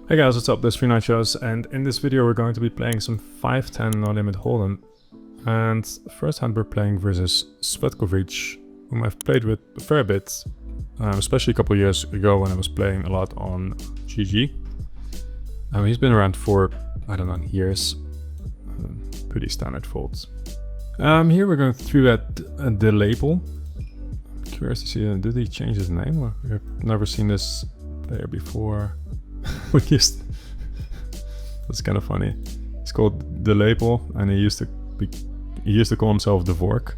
Hey guys, what's up? This is Nachos, and in this video we're going to be playing some 5-10 no limit hold'em. And first hand we're playing versus Svetkovic, whom I've played with a fair bit, especially a couple of years ago when I was playing a lot on GG. He's been around for, I don't know, years. Pretty standard folds. Here we're going through at the label. I'm curious to see, did he change his name? Or I've never seen this player before. That's kind of funny. It's called The Label, and he used to call himself The Vork,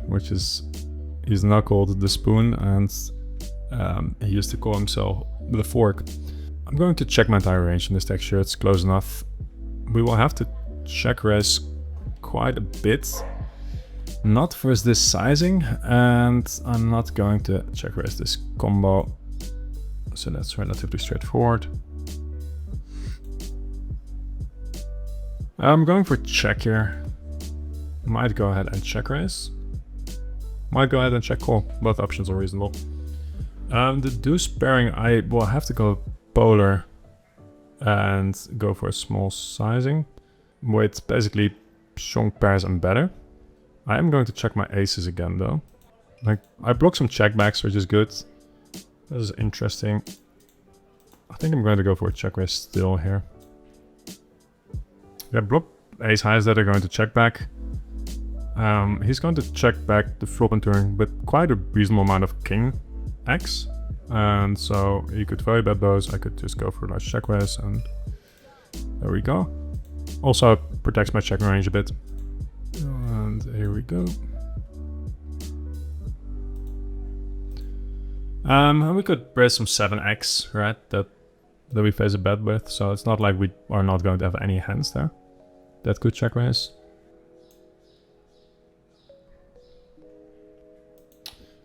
which is, he's now called The Spoon, and he used to call himself The Fork. I'm going to check my entire range in this texture. It's close enough. We will have to check raise quite a bit, not for this sizing, and I'm not going to check raise this combo. So that's relatively straightforward. I'm going for check here. Might go ahead and check raise. Might go ahead and check call. Both options are reasonable. The deuce pairing, I will have to go polar and go for a small sizing with basically strong pairs and better. I am going to check my aces again though. Like, I block some checkbacks, which is good. This is interesting. I think I'm going to go for a check raise still here. Yeah, block ace highs that are going to check back. He's going to check back the flop and turn with quite a reasonable amount of king X. And so he could value bet those. I could just go for a nice check raise, and there we go. Also protects my checking range a bit. And here we go. And we could raise some 7x, right? That we face a bet with, so it's not like we are not going to have any hands there. That could check raise.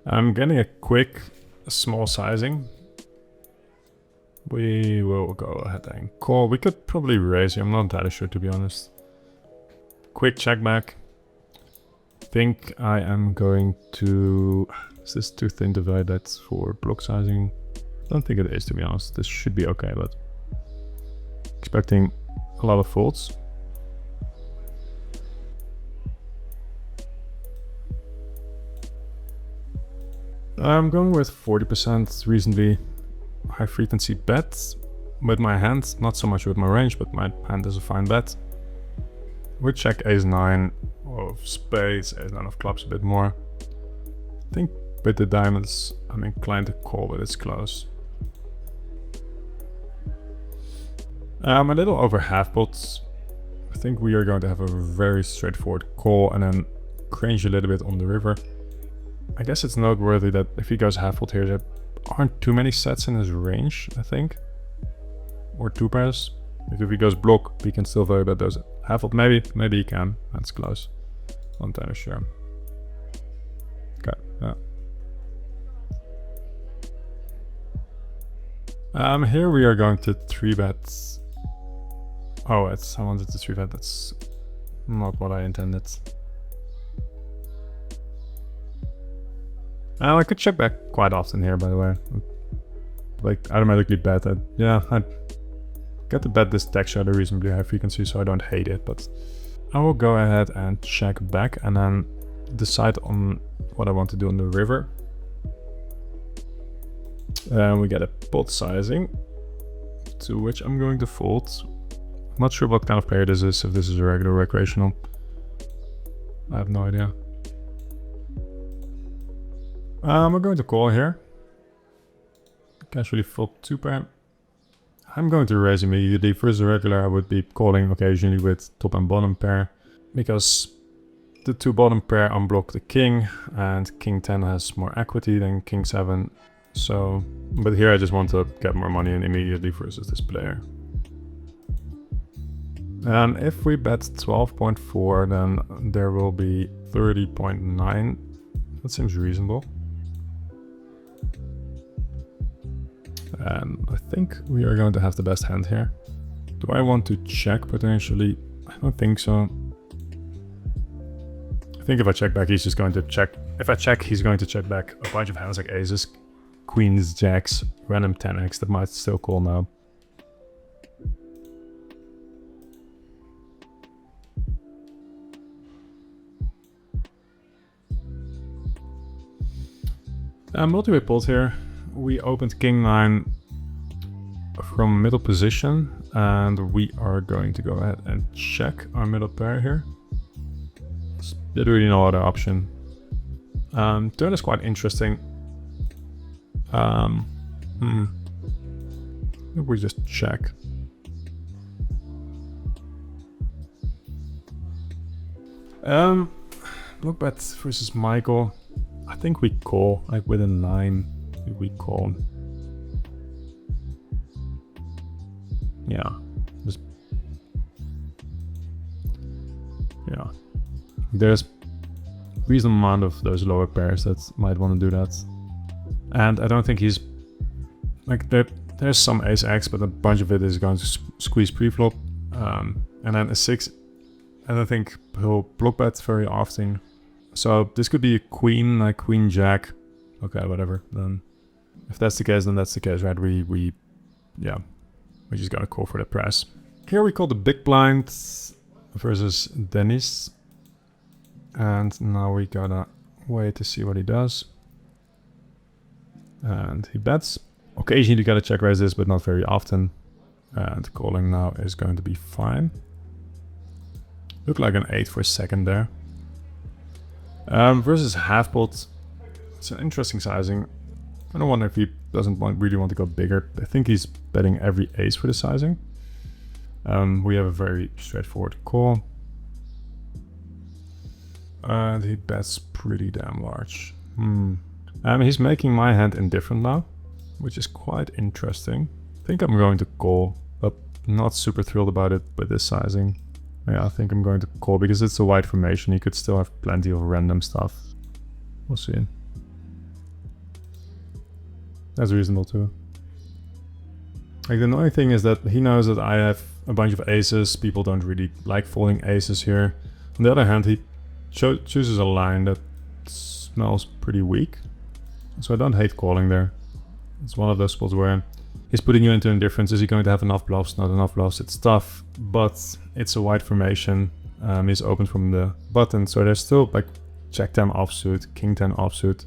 I'm getting a quick, small sizing. We will go ahead and call. We could probably raise here, I'm not entirely sure to be honest. Quick check back. Think I am going to... Is this too thin to value that for block sizing? I don't think it is, to be honest. This should be okay, but expecting a lot of folds. I'm going with 40% reasonably high frequency bets with my hand, not so much with my range, but my hand is a fine bet. We check ace-9 of spades, ace-9 of clubs a bit more. I think with the diamonds, I'm inclined to call, but it's close. I'm a little over half pots. I think we are going to have a very straightforward call and then cringe a little bit on the river. I guess it's noteworthy that if he goes half pot here, there aren't too many sets in his range, I think. Or two pairs. If he goes block, he can still value bet those half pot. Maybe he can. That's close. Not entirely sure. Okay, yeah. Here we are going to 3-bet. Oh, I wanted to 3-bet. That's not what I intended. I could check back quite often here, by the way. Like, automatically bet that. Yeah, I got to bet this texture at a reasonably high frequency, so I don't hate it, but I will go ahead and check back and then decide on what I want to do on the river. We get a pot sizing, to which I'm going to fold. I'm not sure what kind of player this is, if this is a regular recreational. I have no idea. We're going to call here. Casually fold 2-pair. I'm going to raise immediately. First a regular, I would be calling occasionally with top and bottom pair, because the two bottom pair unblock the king, and king 10 has more equity than king 7. So, but here I just want to get more money in immediately versus this player. And if we bet 12.4, then there will be 30.9. That seems reasonable. And I think we are going to have the best hand here. Do I want to check potentially? I don't think so. I think if I check back, he's just going to check. If I check, he's going to check back a bunch of hands like aces, queens, jacks, random 10x that might still call now. Multi-way pot here. We opened king 9 from middle position, and we are going to go ahead and check our middle pair here. There's really no other option. Turn is quite interesting. If we just check. Look bet versus Michael. I think we call, like with a 9, we call. Yeah. Just, yeah. There's reasonable amount of those lower pairs that might want to do that. And I don't think he's, like, there's some ace-x, but a bunch of it is going to squeeze pre-flop. And then a 6, I don't think he'll block bet very often. So this could be a queen, like queen jack. Okay, whatever. Then if that's the case, then that's the case, right? We just gotta call for the press. Here we call the big blind versus Dennis. And now we gotta wait to see what he does. And he bets. Occasionally you gotta check raise this, but not very often. And calling now is going to be fine. Look like an 8 for a second there. Versus half pot. It's an interesting sizing. I don't wonder if he doesn't really want to go bigger. I think he's betting every ace for the sizing. We have a very straightforward call. And he bets pretty damn large. He's making my hand indifferent now, which is quite interesting. I think I'm going to call, but not super thrilled about it with this sizing. Yeah, I think I'm going to call because it's a wide formation. You could still have plenty of random stuff. We'll see. That's reasonable too. Like the annoying thing is that he knows that I have a bunch of aces. People don't really like folding aces here. On the other hand, he chooses a line that smells pretty weak. So I don't hate calling there. It's one of those spots where he's putting you into indifference. Is he going to have enough bluffs? Not enough bluffs. It's tough, but it's a wide formation. He's open from the button, so there's still like Jack 10 offsuit, King 10 offsuit,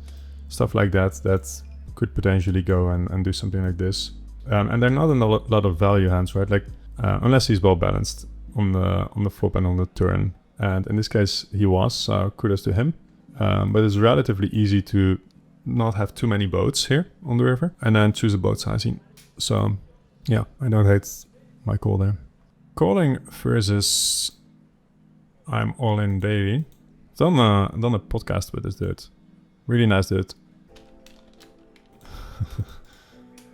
stuff like that that could potentially go and do something like this. And they're not in a lot of value hands, right? Like unless he's well balanced on the flop and on the turn. And in this case, he was. So kudos to him. But it's relatively easy to not have too many boats here on the river, and then choose a boat sizing. So yeah, I don't hate my call there. Calling versus I'm all in daily. Done a podcast with this dude. Really nice dude.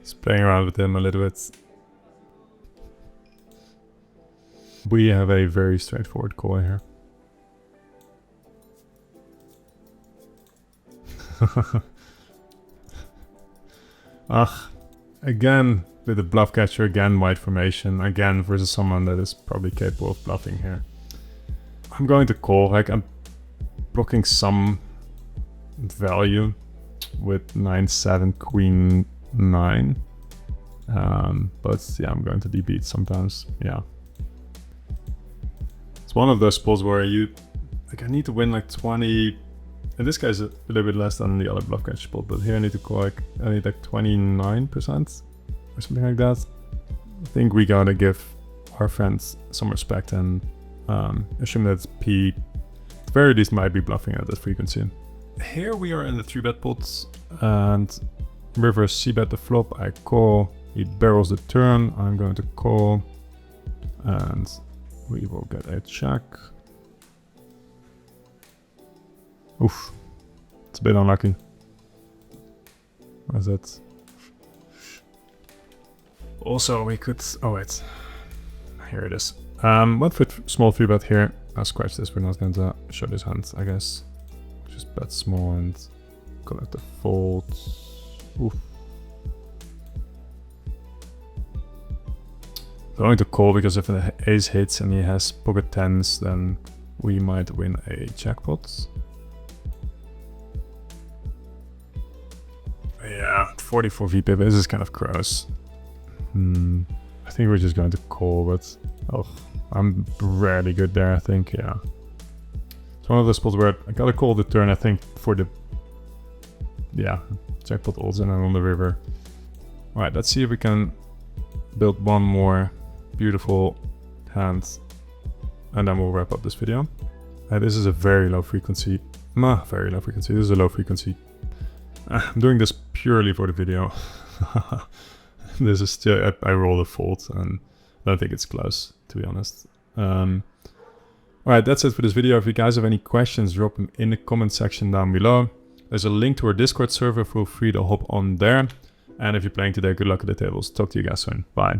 Just playing around with him a little bit. We have a very straightforward call here. Again with the bluff catcher, again wide formation, again versus someone that is probably capable of bluffing here. I'm going to call, like I'm blocking some value with 9-7 queen 9. But yeah, I'm going to be beat sometimes. Yeah. It's one of those spots where I need to win like 20. In this case, a little bit less than the other bluff catch spot, but here I need to call like, I need like 29% or something like that. I think we gotta give our friends some respect and assume that P, at the very least, might be bluffing at that frequency. Here we are in the 3-bet pot, and river c-bet the flop, I call, he barrels the turn, I'm going to call, and we will get a check. Oof, it's a bit unlucky. What is that? Also, we could, oh wait, here it is. 1 foot small 3-bet here. I'll scratch this, we're not going to show this hand, I guess. Just bet small and collect the folds. Oof. I'm going to call because if the ace hits and he has pocket 10s, then we might win a jackpot. Yeah, 44 VPIP, this is kind of gross. I think we're just going to call, but oh, I'm rarely good there, I think, yeah. It's one of those spots where I gotta call the turn, I think, for the... Yeah, Jackpot all in and on the river. Alright, let's see if we can build one more beautiful hand. And then we'll wrap up this video. This is a very low frequency. Very low frequency. This is a low frequency. I'm doing this purely for the video. This is still, I rolled a fold and I don't think it's close, to be honest. Alright, that's it for this video. If you guys have any questions, drop them in the comment section down below. There's a link to our Discord server. Feel free to hop on there. And if you're playing today, good luck at the tables. Talk to you guys soon. Bye.